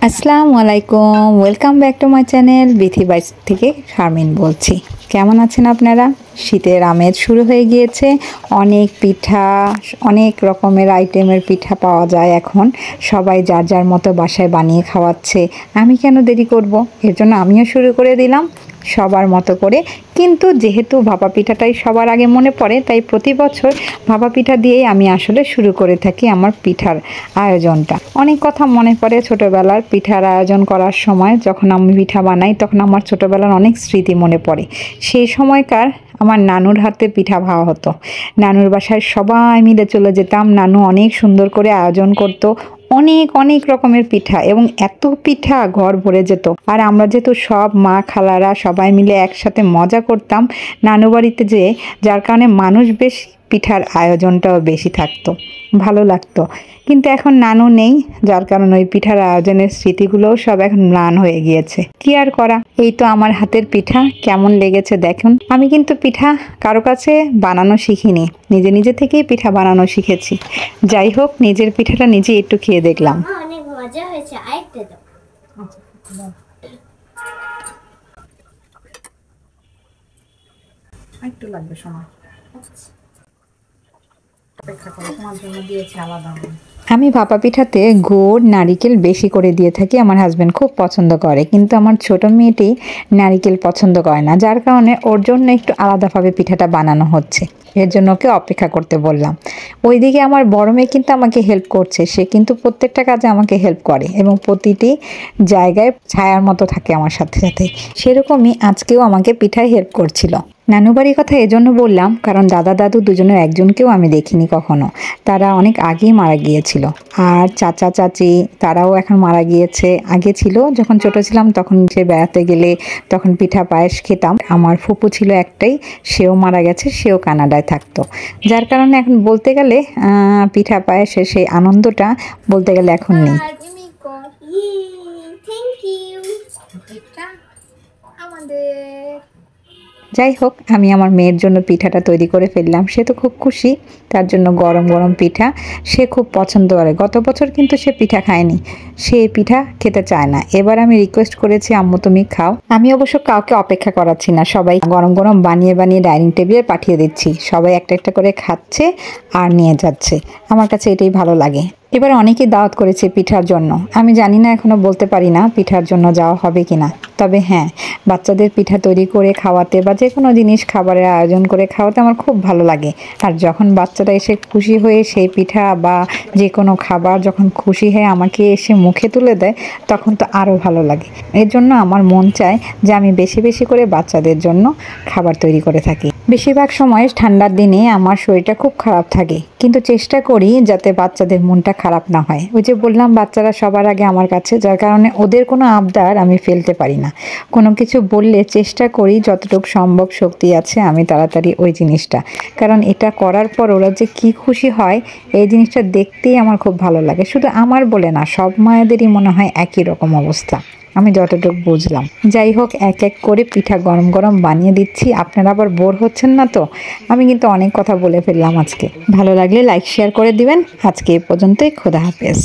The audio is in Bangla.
আসসালামু আলাইকুম, welcome back to my channel Bithi বাইস থেকে শারমিন বলছি। কেমন আছেন আপনারা? শীতের আমেজ শুরু হয়ে গিয়েছে। অনেক পিঠা, অনেক রকমের আইটেমের পিঠা পাওয়া যায় এখন। সবাই যার যার মতো বাসায় বানিয়ে খাওয়াচ্ছে। আমি কেন দেরি করব? এর জন্য আমিও শুরু করে দিলাম সবার মতো করে। কিন্তু যেহেতু ভাপা পিঠাটাই সবার আগে মনে পড়ে, তাই প্রতি বছর ভাপা পিঠা দিয়েই আমি আসলে শুরু করে থাকি আমার পিঠার আয়োজনটা। অনেক কথা মনে পড়ে ছোটোবেলার পিঠার আয়োজন করার সময়। যখন আমি পিঠা বানাই তখন আমার ছোটোবেলার অনেক স্মৃতি মনে পড়ে। সেই সময়কার আমার নানুর হাতে পিঠা খাওয়া হতো। নানুর বাসায় সবাই মিলে চলে যেতাম। নানু অনেক সুন্দর করে আয়োজন করতো, অনেক অনেক রকমের পিঠা, এবং এত পিঠা ঘর ভরে যেত। আর আমরা যেহেতু সব মা খালারা সবাই মিলে একসাথে মজা করতাম নানু বাড়িতে যেয়ে, যার কারণে মানুষ বেশি, পিঠার আয়োজনটাও বেশি থাকতো, ভালো লাগতো। কিন্তু এখন নানু নেই, যার কারণে ওই পিঠার আয়োজনের স্মৃতিগুলোও সব এখন ম্লান হয়ে গিয়েছে। কি আর করা। এই তো আমার হাতের পিঠা কেমন লেগেছে দেখুন। আমি কিন্তু পিঠা কারো কাছে বানানো শিখিনি, নিজে নিজে থেকেই পিঠা বানানো শিখেছি। যাই হোক, নিজের পিঠাটা নিজে একটু খেয়ে দেখলাম। অনেক মজা হয়েছে। আরেকটা দাও। একটু লাগবে সময়, অপেক্ষা করো, তোমার জন্য দিয়েছি আলাদা। আমি ভাপা পিঠাতে গুড় নারিকেল বেশি করে দিয়ে থাকি। আমার হাজব্যান্ড খুব পছন্দ করে, কিন্তু আমার ছোট মেয়েটি নারিকেল পছন্দ করে না, যার কারণে ওর জন্য একটু আলাদাভাবে পিঠাটা বানানো হচ্ছে। এর জন্য ওকে অপেক্ষা করতে বললাম। ওইদিকে আমার বড় মেয়ে কিন্তু আমাকে হেল্প করছে। সে কিন্তু প্রত্যেকটা কাজে আমাকে হেল্প করে এবং প্রতিটি জায়গায় ছায়ার মতো থাকে আমার সাথে সাথে। সেরকমই আজকেও আমাকে পিঠায় হেল্প করছিল। নানু বাড়ির কথা এজন্য বললাম কারণ দাদা দাদু দুজনের একজনকেও আমি দেখিনি কখনো। তারা অনেক আগেই মারা গিয়েছিল। আর চাচা চাচি তারাও এখন মারা গিয়েছে। আগে ছিল, যখন ছোট ছিলাম তখন সে বেড়াতে গেলে তখন পিঠা পায়েস খেতাম। আমার ফুপু ছিল একটাই, সেও মারা গেছে, সেও কানাডায় থাকতো। যার কারণে এখন বলতে গেলে পিঠা পায়েসের সেই আনন্দটা বলতে গেলে এখন নেই। যাই হোক, আমি আমার মেয়ের জন্য পিঠাটা তৈরি করে ফেললাম। সে তো খুব খুশি, তার জন্য গরম গরম পিঠা সে খুব পছন্দ করে। গত বছর কিন্তু সে পিঠা খায়নি, সে পিঠা খেতে চায় না। এবার আমি রিকোয়েস্ট করেছি, আম্মু তুমি খাও। আমি অবশ্য কাউকে অপেক্ষা করাচ্ছি না, সবাই গরম গরম বানিয়ে বানিয়ে ডাইনিং টেবিলে পাঠিয়ে দিচ্ছি। সবাই একটা একটা করে খাচ্ছে আর নিয়ে যাচ্ছে। আমার কাছে এটাই ভালো লাগে। এবার অনেকেই দাওয়াত করেছে পিঠার জন্য। আমি জানি না, এখনো বলতে পারি না পিঠার জন্য যাওয়া হবে কিনা। তবে হ্যাঁ, বাচ্চাদের পিঠা তৈরি করে খাওয়াতে বা যে কোনো জিনিস খাবারের আয়োজন করে খাওয়াতে আমার খুব ভালো লাগে। আর যখন বাচ্চারা এসে খুশি হয়ে সেই পিঠা বা যে কোনো খাবার যখন খুশি হয়ে আমাকে এসে মুখে তুলে দেয়, তখন তো আরও ভালো লাগে। এর জন্য আমার মন চায় যে আমি বেশি বেশি করে বাচ্চাদের জন্য খাবার তৈরি করে থাকি। বেশিরভাগ সময় ঠান্ডার দিনে আমার শরীরটা খুব খারাপ থাকে, কিন্তু চেষ্টা করি যাতে বাচ্চাদের মনটা খারাপ না হয়। ওই যে বললাম, বাচ্চারা সবার আগে আমার কাছে, যার কারণে ওদের কোনো আবদার আমি ফেলতে পারি না। কোনো কিছু বললে চেষ্টা করি যতটুকু সম্ভব শক্তি আছে আমি তাড়াতাড়ি ওই জিনিসটা, কারণ এটা করার পর ওরা যে কি খুশি হয় এই জিনিসটা দেখতেই আমার খুব ভালো লাগে। শুধু আমার বলে না, সব মায়েদেরই মনে হয় একই রকম অবস্থা, আমি যতটুকু বুঝলাম। যাই হোক, এক এক করে পিঠা গরম গরম বানিয়ে দিচ্ছি। আপনারা আবার বোর হচ্ছেন না তো? আমি কিন্তু অনেক কথা বলে ফেললাম আজকে। ভালো লাগলে লাইক শেয়ার করে দিবেন। আজকে এই পর্যন্তই। খোদা হাফেজ।